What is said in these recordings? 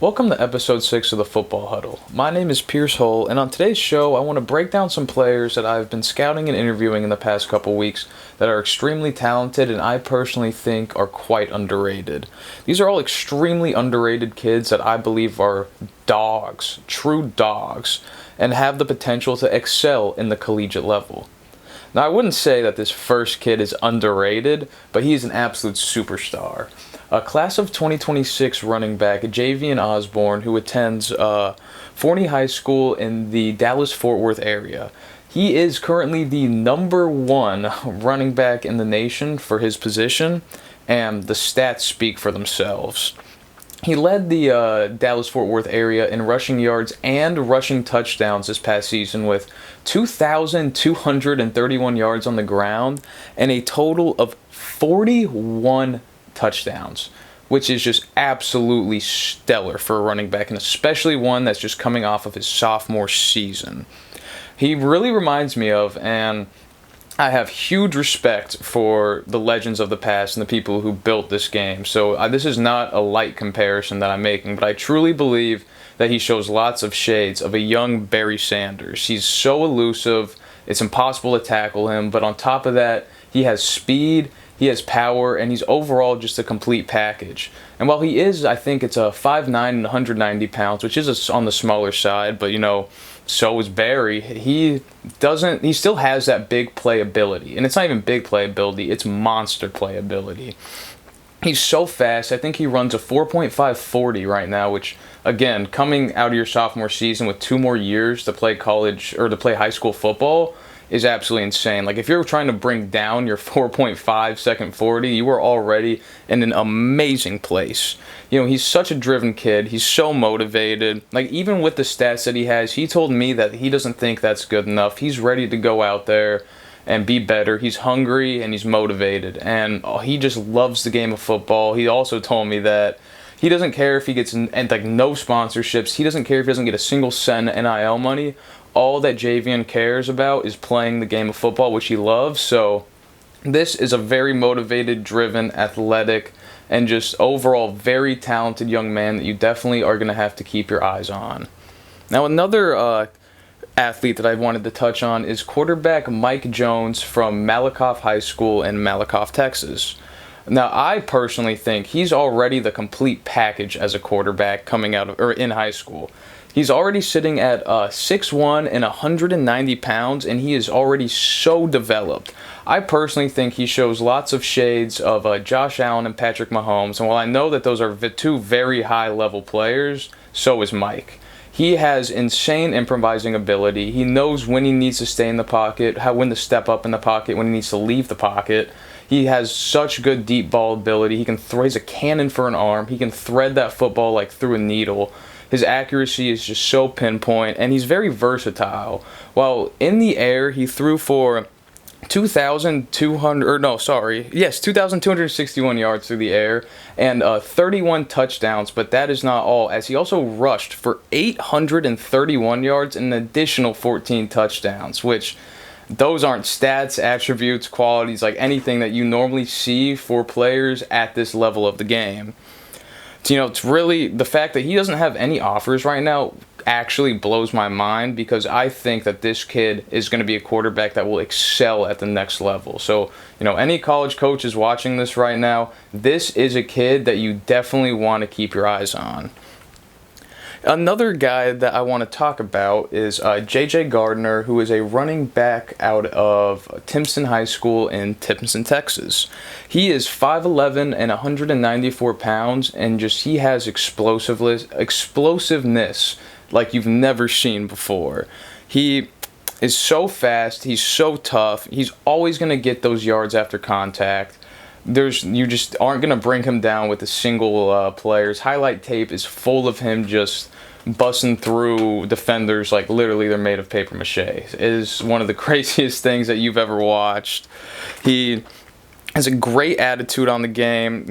Welcome to episode 6 of the Football Huddle. My name is Pierce Hull, and on today's show, I want to break down some players that I've been scouting and interviewing in the past couple weeks that are extremely talented and I personally think are quite underrated. These are all extremely underrated kids that I believe are dogs, true dogs, and have the potential to excel in the collegiate level. Now, I wouldn't say that this first kid is underrated, but he's an absolute superstar. A class of 2026 running back, Javon Osborne, who attends Forney High School in the Dallas-Fort Worth area. He is currently the number one running back in the nation for his position, and the stats speak for themselves. He led the Dallas-Fort Worth area in rushing yards and rushing touchdowns this past season with 2,231 yards on the ground and a total of 41 touchdowns, which is just absolutely stellar for a running back, and especially one that's just coming off of his sophomore season. He really reminds me of, and I have huge respect for the legends of the past and the people who built this game. So this is not a light comparison that I'm making, but I truly believe that he shows lots of shades of a young Barry Sanders. He's so elusive, it's impossible to tackle him, but on top of that, he has speed, he has power, and he's overall just a complete package. And while he is, I think it's a 5'9" and 190 pounds, which is on the smaller side, but so is Barry. He still has that big playability. And it's not even big playability, it's monster playability. He's so fast. I think he runs a 4.540 right now, which, again, coming out of your sophomore season with 2 more years to play college or to play high school football is absolutely insane. Like, if you're trying to bring down your 4.5 second 40, you are already in an amazing place. He's such a driven kid. He's so motivated. Like, even with the stats that he has, he told me that he doesn't think that's good enough. He's ready to go out there and be better. He's hungry and he's motivated. And he just loves the game of football. He also told me that he doesn't care if he gets no sponsorships. He doesn't care if he doesn't get a single cent NIL money. All that Javon cares about is playing the game of football, which he loves. So this is a very motivated, driven, athletic, and just overall very talented young man that you definitely are going to have to keep your eyes on. Now, another athlete that I wanted to touch on is quarterback Mike Jones from Malakoff High School in Malakoff, Texas. Now, I personally think he's already the complete package as a quarterback coming out of, or in high school. He's already sitting at 6'1" and 190 pounds, and he is already so developed. I personally think he shows lots of shades of Josh Allen and Patrick Mahomes, and while I know that those are two very high-level players, so is Mike. He has insane improvising ability. He knows when he needs to stay in the pocket, when to step up in the pocket, when he needs to leave the pocket. He has such good deep ball ability. He can throw. He's a cannon for an arm. He can thread that football like through a needle. His accuracy is just so pinpoint, and he's very versatile. While in the air, he threw for 2,261 yards through the air and 31 touchdowns, but that is not all, as he also rushed for 831 yards and an additional 14 touchdowns, which those aren't stats, attributes, qualities, like anything that you normally see for players at this level of the game. It's really the fact that he doesn't have any offers right now actually blows my mind, because I think that this kid is going to be a quarterback that will excel at the next level. So, any college coaches watching this right now, this is a kid that you definitely want to keep your eyes on. Another guy that I want to talk about is J.J. Gardner, who is a running back out of Timpson High School in Timpson, Texas. He is 5'11" and 194 pounds, and he has explosiveness like you've never seen before. He is so fast, he's so tough, he's always going to get those yards after contact. You just aren't going to bring him down with a single player. His highlight tape is full of him just busting through defenders like literally they're made of paper mache. It is one of the craziest things that you've ever watched. He has a great attitude on the game.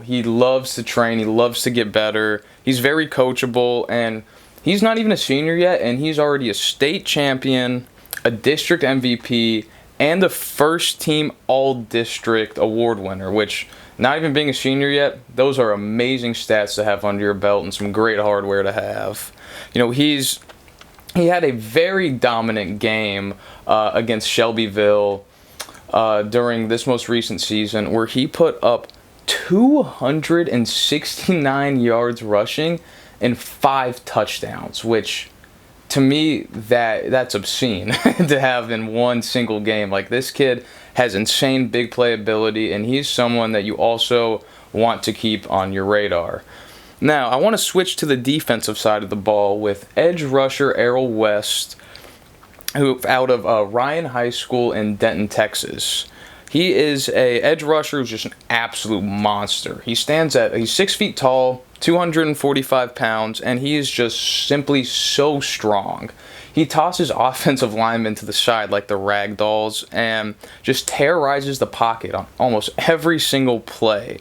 He loves to train. He loves to get better. He's very coachable, and he's not even a senior yet, and he's already a state champion, a district MVP, and a first-team all-district award winner, which not even being a senior yet, those are amazing stats to have under your belt and some great hardware to have. He had a very dominant game against Shelbyville during this most recent season, where he put up 269 yards rushing and 5 touchdowns, which to me that's obscene to have in one single game. Like, this kid has insane big play ability, and he's someone that you also want to keep on your radar. Now, I want to switch to the defensive side of the ball with edge rusher Errol West, who out of Ryan High School in Denton, Texas. He is a edge rusher who's just an absolute monster. He's 6 feet tall, 245 pounds, and he is just simply so strong. He tosses offensive linemen to the side like the rag dolls and just terrorizes the pocket on almost every single play.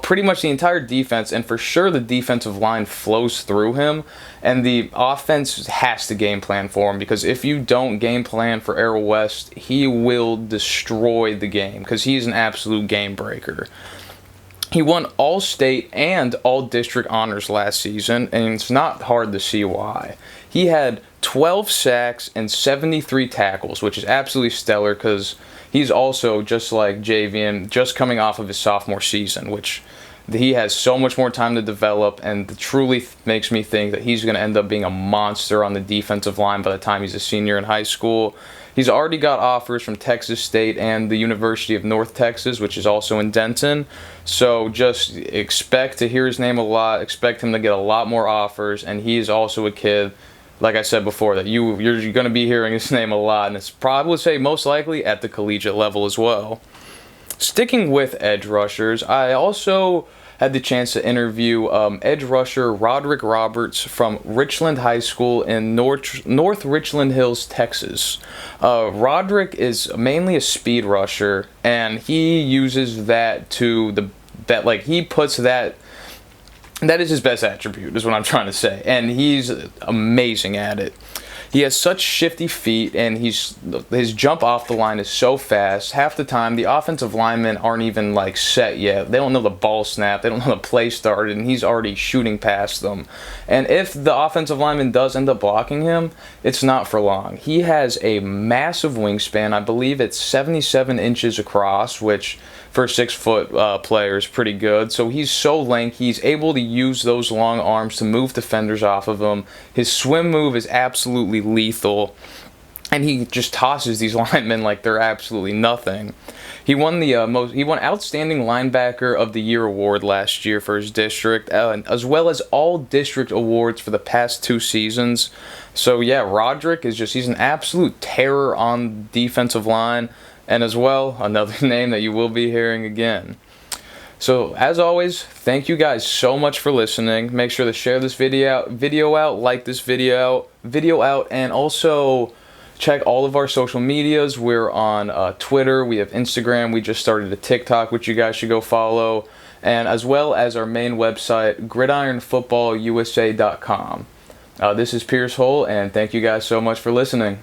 Pretty much the entire defense, and for sure the defensive line, flows through him, and the offense has to game plan for him, because if you don't game plan for Errol West, he will destroy the game, because he's an absolute game breaker. He won All-State and All-District honors last season, and it's not hard to see why. He had 12 sacks and 73 tackles, which is absolutely stellar, because he's also, just like Javon, just coming off of his sophomore season, which he has so much more time to develop, and truly makes me think that he's going to end up being a monster on the defensive line by the time he's a senior in high school. He's already got offers from Texas State and the University of North Texas, which is also in Denton. So just expect to hear his name a lot, expect him to get a lot more offers, and he is also a kid, like I said before, that you're going to be hearing his name a lot, and it's probably, I would say, most likely at the collegiate level as well. Sticking with edge rushers, I also had the chance to interview edge rusher Rodri Roberts from Richland High School in North Richland Hills, Texas. Roderick is mainly a speed rusher, and he uses that he puts that. That is his best attribute, is what I'm trying to say, and he's amazing at it. He has such shifty feet, and his jump off the line is so fast. Half the time, the offensive linemen aren't even set yet. They don't know the ball snap. They don't know the play started, and he's already shooting past them. And if the offensive lineman does end up blocking him, it's not for long. He has a massive wingspan. I believe it's 77 inches across, which for a 6-foot player is pretty good. So he's so lanky. He's able to use those long arms to move defenders off of him. His swim move is absolutely lethal, and he just tosses these linemen like they're absolutely nothing. He won Outstanding Linebacker of the Year award last year for his district, as well as all district awards for the past 2 seasons. So yeah, Roderick he's an absolute terror on defensive line, and as well, another name that you will be hearing again. So, as always, thank you guys so much for listening. Make sure to share this video out, like this video out, and also check all of our social medias. We're on Twitter, we have Instagram, we just started a TikTok, which you guys should go follow, and as well as our main website, gridironfootballusa.com. This is Pierce Hull, and thank you guys so much for listening.